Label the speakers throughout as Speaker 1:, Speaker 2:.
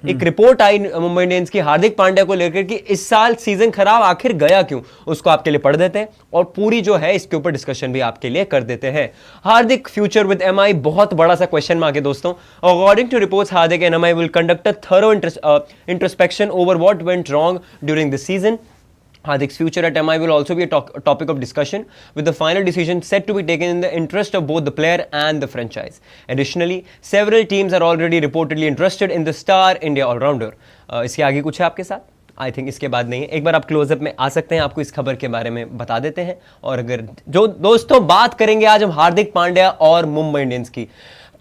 Speaker 1: एक रिपोर्ट आई मुंबई इंडियंस की हार्दिक पांड्या को लेकर कि इस साल सीजन खराब आखिर गया क्यों, उसको आपके लिए पढ़ देते हैं और पूरी जो है इसके ऊपर डिस्कशन भी आपके लिए कर देते हैं। हार्दिक फ्यूचर विद एमआई, बहुत बड़ा सा क्वेश्चन मार्क है दोस्तों। According to reports Hardik and MI will conduct a thorough introspection over what went wrong during this season. Hardik's future at MI will also be a topic of discussion, with the final decision set to be taken in the interest of both the player and the franchise. Additionally, several teams are already reportedly interested in the star India all-rounder. इसके आगे कुछ है आपके साथ? I think इसके बाद नहीं है। एक बार आप क्लोजअप में आ सकते हैं, आपको इस खबर के बारे में बता देते हैं। और अगर जो दोस्तों बात करेंगे आज हम हार्दिक पांड्या और मुंबई इंडियंस की,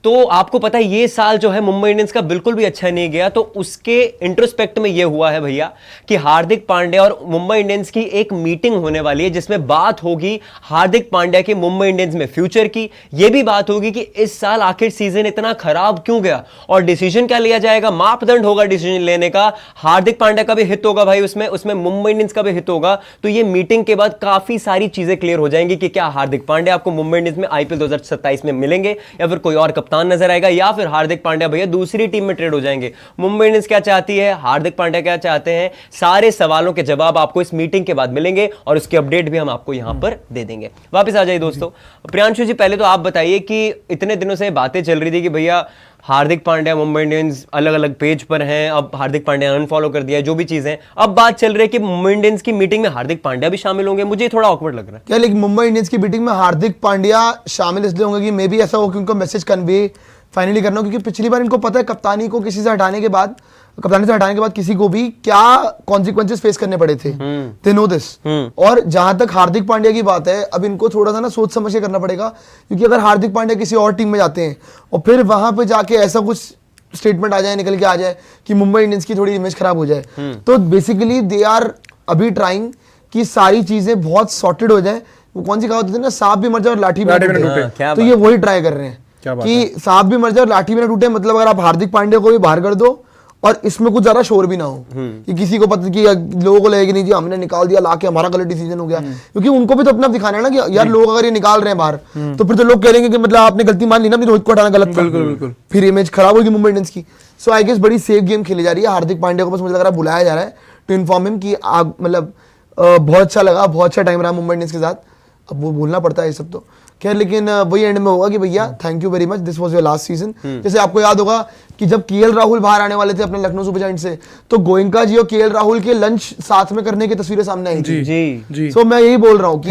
Speaker 1: तो आपको पता है ये साल जो है मुंबई इंडियंस का बिल्कुल भी अच्छा नहीं गया। तो उसके इंट्रोस्पेक्ट में ये हुआ है भैया कि हार्दिक पांड्या और मुंबई इंडियंस की एक मीटिंग होने वाली है जिसमें बात होगी हार्दिक पांड्या के मुंबई इंडियंस में फ्यूचर की। यह भी बात होगी कि इस साल आखिर सीजन इतना खराब क्यों गया और डिसीजन क्या लिया जाएगा, मापदंड होगा डिसीजन लेने का। हार्दिक पांड्या का भी हित होगा भाई उसमें मुंबई इंडियंस का भी हित होगा। तो ये मीटिंग के बाद काफी सारी चीजें क्लियर हो जाएंगी कि क्या हार्दिक पांड्या आपको मुंबई इंडियंस में आईपीएल 2027 में मिलेंगे या फिर कोई और कप्तान नजर आएगा या फिर हार्दिक पांड्या भैया दूसरी टीम में ट्रेड हो जाएंगे। मुंबई इंडियंस क्या चाहती है, हार्दिक पांड्या क्या चाहते हैं, सारे सवालों के जवाब आपको इस मीटिंग के बाद मिलेंगे और उसके अपडेट भी हम आपको यहां पर दे देंगे। वापस आ जाइए दोस्तों। प्रियांशु जी, पहले तो आप बताइए कि इतने दिनों से बातें चल रही थी कि भैया हार्दिक पांड्या मुंबई इंडियंस अलग अलग पेज पर हैं, अब हार्दिक पांड्या अनफॉलो कर दिया, जो भी चीजें, अब बात चल रही है कि मुंबई इंडियंस की मीटिंग में हार्दिक पांड्या भी शामिल होंगे। मुझे थोड़ा ऑकवर्ड लग रहा है।
Speaker 2: क्या लेकिन मुंबई इंडियंस की मीटिंग में हार्दिक पांड्या शामिल इसलिए होंगे कि मे बी ऐसा हो कि उनको मैसेज कन्वे फाइनली करना हो, क्योंकि पिछली बार इनको पता है कप्तानी को किसी से हटाने के बाद, कप्तानी से हटाने के बाद किसी को भी क्या कॉन्सिक्वेंसेस फेस करने पड़े थे। They know this. और जहां तक हार्दिक पांड्या की बात है, अब इनको थोड़ा सा ना सोच समझ के करना पड़ेगा, क्योंकि अगर हार्दिक पांड्या किसी और टीम में जाते हैं और फिर वहां पे जाके ऐसा कुछ स्टेटमेंट आ जाए, निकल के आ जाए कि मुंबई इंडियंस की थोड़ी इमेज खराब हो जाए, तो बेसिकली दे आर अभी ट्राइंग कि सारी चीजें बहुत सॉर्टेड हो जाए। वो कौन सी कहावत होती है ना, सांप भी मर जाए और लाठी भी न टूटे, तो ये वही ट्राई कर रहे हैं कि सांप भी मर जाए और लाठी भी ना टूटे। मतलब अगर आप हार्दिक पांड्या को भी बाहर कर दो और इसमें कुछ ज्यादा शोर भी ना हो कि किसी को पता कि लोगों को लगेगा नहीं जी हमने निकाल दिया लाके, हमारा गलत डिसीजन हो गया, क्योंकि उनको भी तो अपना दिखाना है ना कि यार लोग अगर ये निकाल रहे हैं बाहर तो फिर तो लोग कह रहे हैं कि मतलब आपने गलती मान ली ना, अपनी रोहित को हटाना गलत था। बिल्कुल, फिर इमेज खराब होगी मुंबई इंडियंस की। सो आई गेस बड़ी सेफ गेम खेली जा रही है। हार्दिक पांड्या को बस मुझे लग रहा है बुलाया जा रहा है टू इन्फॉर्म हिम कि आप मतलब बहुत अच्छा लगा, बहुत अच्छा टाइम रहा मुंबई इंडियंस के साथ। अब वो बोलना पड़ता है ये सब तो खैर, लेकिन वही एंड में होगा कि भैया thank you very much, this was your last season. जैसे आपको याद होगा कि जब केएल राहुल बाहर आने वाले थे अपने लखनऊ सुपर जायंट्स से, तो गोयनका जी और केएल राहुल के लंच साथ में करने की तस्वीरें सामने आई थी।
Speaker 1: जी।
Speaker 2: सो मैं यही बोल रहा हूँ कि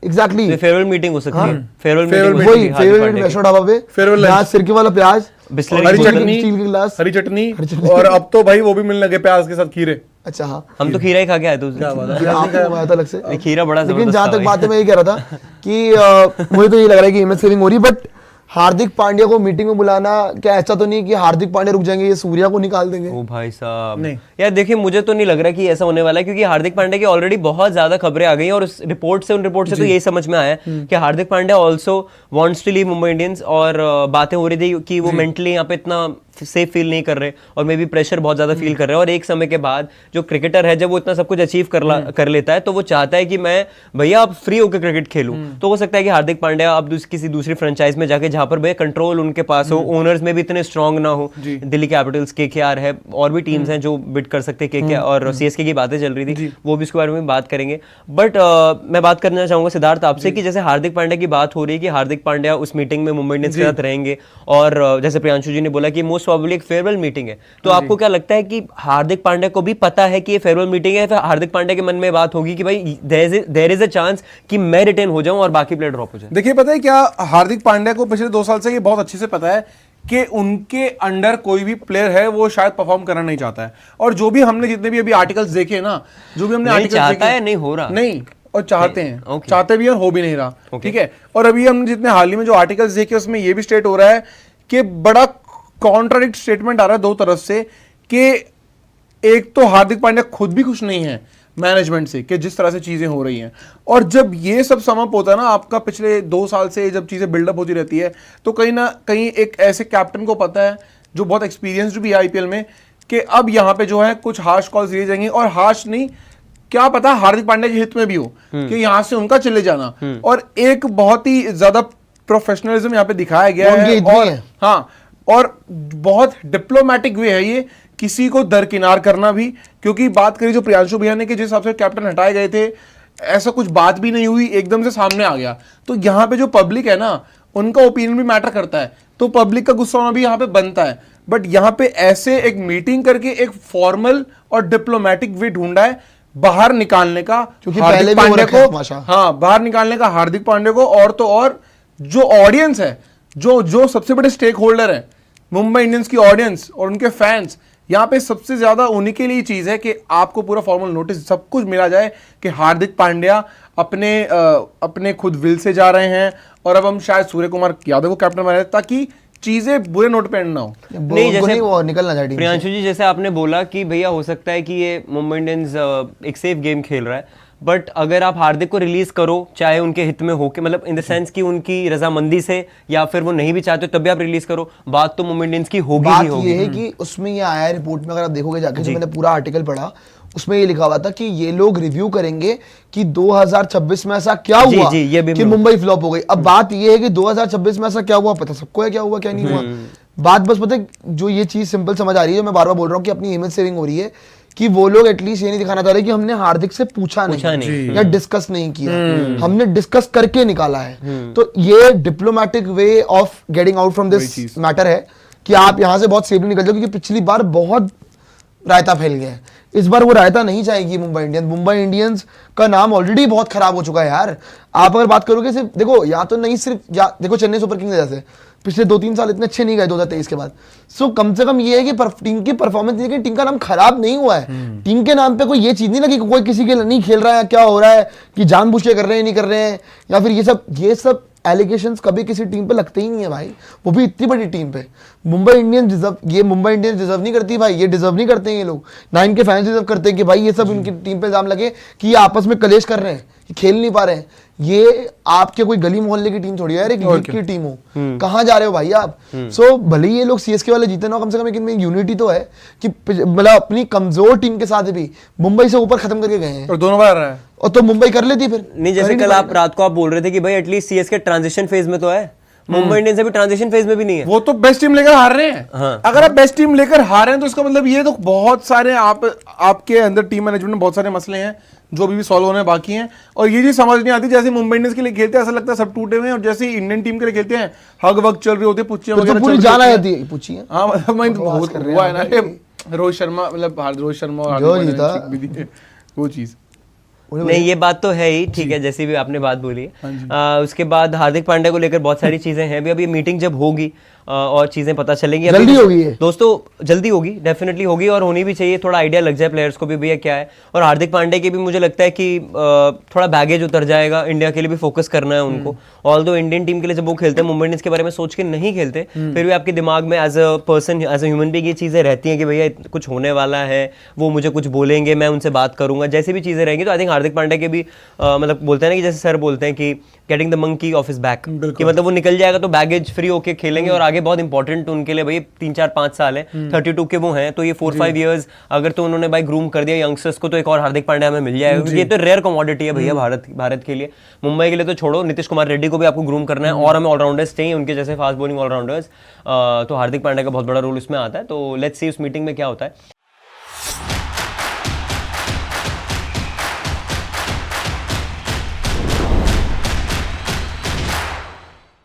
Speaker 2: एग्जैक्टली
Speaker 1: फेयरवेल मीटिंग हो सकती है।
Speaker 2: फेयरवेल मीटिंग वैष्णो ढाबा पे, प्याज, सिरके वाला प्याज,
Speaker 3: हरी चटनी, स्टील के गिलास, हरी चटनी, और अब तो भाई वो भी मिलने लगे प्याज के साथ खीरे।
Speaker 2: अच्छा हाँ,
Speaker 1: हम तो खीरा ही खा के आए थे उस दिन। खीरा बड़ा,
Speaker 2: लेकिन जहां तक बात है मैं ये कह रहा था कि मुझे तो ये लग रहा है कि इमेज सेविंग हो रही है, बट हार्दिक पांड्या को मीटिंग में बुलाना क्या ऐसा तो नहीं कि हार्दिक पांड्या रुक जाएंगे, ये सूर्या को निकाल देंगे?
Speaker 1: ओ भाई साहब नहीं यार, देखिए मुझे तो नहीं लग रहा कि ऐसा होने वाला है, क्योंकि हार्दिक पांड्या की ऑलरेडी बहुत ज्यादा खबरें आ गई हैं और उन रिपोर्ट से तो यही समझ में आया कि Hardik Pandya also wants to leave Mumbai Indians. और बातें हो रही थी कि वो मेंटली यहाँ पे इतना सेफ फील नहीं कर रहे और मे बी प्रेशर बहुत ज्यादा फील कर रहे हैं। और एक समय के बाद जो क्रिकेटर है, जब वो इतना सब कुछ अचीव कर लेता है, तो वो चाहता है कि मैं भैया अब फ्री होकर क्रिकेट खेलूं। तो हो सकता है कि हार्दिक पांड्या अब किसी दूसरी फ्रेंचाइज में जाके, जहां पर भैया कंट्रोल उनके पास हो, ओनर्स में भी इतने स्ट्रांग ना हो। दिल्ली कैपिटल्स, केकेआर है, और भी टीम्स हैं जो बिड कर सकते हैं। केकेआर और सीएसके की बातें चल रही थी, वो भी इसके बारे में बात करेंगे। बट मैं बात करना चाहूंगा सिद्धार्थ आपसे कि जैसे हार्दिक पांड्या की बात हो रही है कि हार्दिक पांड्या उस मीटिंग में मुंबई इंडियंस के साथ रहेंगे, और जैसे प्रियांशु जी ने बोला कि मोस्ट प्रोबेबली एक फेयरवेल मीटिंग है, तो आपको क्या लगता है कि हार्दिक पांड्या को भी पता है कि ये फेयरवेल मीटिंग है, फिर हार्दिक पांड्या के मन में बात होगी कि भाई देयर इज अ चांस कि मैं रिटेन हो जाऊं और बाकी प्लेयर ड्रॉप हो जाए?
Speaker 3: देखिए, पता है क्या, हार्दिक पांड्या को पिछले 2 साल से ये बहुत अच्छे से पता है कि उनके अंडर कोई भी प्लेयर है वो शायद परफॉर्म करना नहीं चाहता है। और जो भी हमने जितने भी अभी आर्टिकल्स देखे ना, जो भी हमने आर्टिकल्स देखे,
Speaker 1: नहीं हो रहा,
Speaker 3: नहीं, और चाहते हैं, चाहते भी और हो भी नहीं रहा। ठीक है, और अभी हमने जितने हाल ही में जो आर्टिकल्स देखे उसमें ये भी स्टेट हो रहा है कि बड़ा कॉन्ट्राडिक्ट स्टेटमेंट आ रहा है दो तरफ से, कि एक तो हार्दिक पांड्या खुद भी खुश नहीं है मैनेजमेंट से कि जिस तरह से चीजें हो रही हैं, और जब ये सब समअप होता है ना आपका पिछले 2 साल से, जब चीजें बिल्डअप होती रहती है, तो कहीं ना कहीं एक ऐसे कैप्टन को पता है जो बहुत एक्सपीरियंस्ड भी है आईपीएल में, कि अब यहाँ पे जो है कुछ हार्श कॉल्स दिए जाएंगे, और हार्श नहीं, क्या पता हार्दिक पांड्या के हित में भी हो कि यहाँ से उनका चले जाना। और एक बहुत ही ज्यादा प्रोफेशनलिज्म यहाँ पे दिखाया गया है, और हाँ, और बहुत डिप्लोमेटिक वे है ये किसी को दरकिनार करना भी, क्योंकि बात करी जो प्रियांशु भैया ने कि जिस हिसाब से कैप्टन हटाए गए थे, ऐसा कुछ बात भी नहीं हुई, एकदम से सामने आ गया। तो यहाँ पे जो पब्लिक है ना, उनका ओपिनियन भी मैटर करता है, तो पब्लिक का गुस्सा होना भी यहाँ पे बनता है। बट यहाँ पे ऐसे एक मीटिंग करके एक फॉर्मल और डिप्लोमेटिक वे ढूंढा है बाहर निकालने का,
Speaker 2: क्योंकि
Speaker 3: हार्दिक
Speaker 2: पहले भी हो
Speaker 3: पांड्या
Speaker 2: रखा है
Speaker 3: को,
Speaker 2: तमाशा।
Speaker 3: हाँ, बाहर निकालने का हार्दिक पांड्या को, और तो और जो ऑडियंस है, जो सबसे बड़े स्टेक होल्डर है मुंबई इंडियंस की ऑडियंस और उनके फैंस, यहाँ पे सबसे ज्यादा उन्हीं के लिए चीज है कि आपको पूरा फॉर्मल नोटिस सब कुछ मिला जाए कि हार्दिक पांड्या अपने खुद विल से जा रहे हैं, और अब हम शायद सूर्य कुमार यादव को कैप्टन बनाए ताकि चीजें बुरे नोट पे ना हो।
Speaker 1: नहीं, जैसे
Speaker 2: वो निकलना चाहिए टीम से।
Speaker 1: प्रियांशु जी, जैसे आपने बोला कि भैया हो सकता है कि ये मुंबई इंडियंस एक सेफ गेम खेल रहा है, बट अगर आप हार्दिक को रिलीज करो, चाहे उनके हित में हो के, मतलब इन द सेंस कि उनकी रजामंदी से, या फिर वो नहीं भी चाहते तब भी आप रिलीज करो, बात तो मुंबई इंडियंस की होगी ही
Speaker 2: बात
Speaker 1: होगी।
Speaker 2: ये है कि उसमें ये आया है रिपोर्ट में, अगर आप देखोगे जाके, जो मैंने पूरा आर्टिकल पढ़ा उसमें ये लिखा हुआ था कि ये लोग रिव्यू करेंगे कि 2026 में ऐसा क्या
Speaker 1: जी,
Speaker 2: हुआ
Speaker 1: जी, ये भी
Speaker 2: कि मुंबई फ्लॉप हो गई। अब बात ये है कि 2026 में ऐसा क्या हुआ, पता सबको है क्या हुआ क्या नहीं हुआ। बात बस पता है, जो ये चीज सिंपल समझ आ रही है, मैं बार बार बोल रहा हूँ कि अपनी इमेज सेविंग हो रही है, कि वो लोग एटलीस्ट ये नहीं दिखाना चाह रहे कि हमने हार्दिक से पूछा नहीं या डिस्कस नहीं किया, हमने डिस्कस करके निकाला है। तो ये diplomatic way of getting out from this matter है कि आप यहाँ से बहुत सेफली निकल जाओ, क्योंकि पिछली बार बहुत रायता फैल गया है। इस बार वो रायता नहीं चाहेगी मुंबई इंडियंस। मुंबई इंडियंस का नाम ऑलरेडी बहुत खराब हो चुका है यार। आप अगर बात करोगे सिर्फ देखो, या तो नहीं सिर्फ, या देखो चेन्नई सुपर किंग्स जैसे पिछले 2-3 साल इतने अच्छे नहीं गए 2023 के बाद। सो कम से कम ये है कि टीम की परफॉर्मेंस नहीं, कि टीम का नाम खराब नहीं हुआ है। टीम के नाम पे कोई ये चीज नहीं लगी कि कोई किसी के नहीं खेल रहा है, क्या हो रहा है, कि जानबूझ के कर रहे हैं नहीं कर रहे हैं, या फिर ये सब एलिगेशंस कभी किसी टीम पे लगते ही नहीं है भाई, वो भी इतनी बड़ी टीम पे। मुंबई इंडियंस डिजर्व नहीं करती भाई, ये डिजर्व नहीं करते हैं ये लोग, ना इनके फैंस डिजर्व करते हैं कि भाई ये सब इनकी टीम पे इल्जाम लगे कि ये आपस में कलेश कर रहे हैं, कि खेल नहीं पा रहे हैं। ये आपके कोई गली मोहल्ले की टीम थोड़ी है यार, एक लीग की टीम हो, कहाँ जा रहे हो भाई आप। सो भले ही ये लोग सीएसके वाले जीते ना, कम से कम एक इनमें यूनिटी तो है कि मतलब अपनी कमजोर टीम के साथ भी मुंबई से ऊपर खत्म करके गए हैं,
Speaker 3: और दोनों बार रहा है,
Speaker 2: और तो मुंबई कर लेती फिर।
Speaker 1: नहीं, जैसे कल आप रात को आप बोल रहे थे कि भाई एटलीस्ट सीएसके ट्रांजिशन फेज में तो है, मुंबई इंडियंस अभी ट्रांजिशन फेज में भी नहीं है।
Speaker 3: वो तो बेस्ट टीम लेकर हार रहे हैं।
Speaker 1: हाँ।
Speaker 3: अगर आप बेस्ट टीम लेकर हार रहे हैं तो इसका मतलब ये तो बहुत सारे आपके अंदर टीम मैनेजमेंट में बहुत सारे मसले हैं जो अभी भी सॉल्व होने बाकी हैं। और ये चीज समझ नहीं आती, जैसे मुंबई इंडियंस के लिए खेलते हैं ऐसा लगता है सब टूटे हुए हैं, और जैसे इंडियन टीम के लिए खेलते हैं हग वग चल रही होती है, पुच्चियां वगैरह
Speaker 2: पूरी जान आ जाती है, पूछिए।
Speaker 3: हाँ, मतलब मैं हुआ है ना, रोहित शर्मा, मतलब रोहित शर्मा और हार्दिक पांड्या ने भी दी है वो चीज।
Speaker 1: नहीं, ये बात तो है ही, ठीक है, जैसी भी आपने बात बोली है। उसके बाद हार्दिक पांड्या को लेकर बहुत सारी चीजें हैं भी। अभी मीटिंग जब होगी और चीजें पता चलेंगी,
Speaker 2: जल्दी होगी ये
Speaker 1: दोस्तों, जल्दी होगी, डेफिनेटली होगी, और होनी भी चाहिए, थोड़ा आइडिया लग जाए प्लेयर्स को भी भैया क्या है। और हार्दिक पांड्या की भी मुझे लगता है कि थोड़ा बैगेज उतर जाएगा, इंडिया के लिए भी फोकस करना है उनको। ऑल्दो इंडियन टीम के लिए जब वो खेलते हैं, मुंबई इंडियंस के बारे में सोच के नहीं खेलते, फिर भी आपके दिमाग में as a person, as a human being ये चीजें रहती हैं कि भैया कुछ होने वाला है, वो मुझे कुछ बोलेंगे, मैं उनसे बात करूंगा, जैसे भी चीजें रहेंगी। तो आई थिंक हार्दिक पांड्या के भी मतलब बोलते हैं ना कि जैसे सर बोलते हैं कि getting the monkey of his back, कि मतलब वो निकल जाएगा तो बैगेज फ्री होके खेलेंगे। और आगे बहुत इंपॉर्टेंट उनके लिए भाई 3-4-5 साल है, 32 के वो हैं, तो ये 4-5 इयर्स अगर तो उन्होंने भाई ग्रूम कर दिया यंगस्टर्स को, तो एक और हार्दिक पांड्या हमें मिल जाएगा, क्योंकि ये तो रेयर कमोडिटी है भैया भारत के लिए। मुंबई के लिए तो छोड़ो, नीतीश कुमार रेड्डी को भी आपको ग्रूम करना है, और हमें ऑलराउंडर्स चाहिए उनके जैसे फास्ट बॉलिंग ऑलराउंडर्स। तो हार्दिक पांड्या का बहुत बड़ा रोल इसमें आता है। तो लेट्स सी उस मीटिंग में क्या होता है।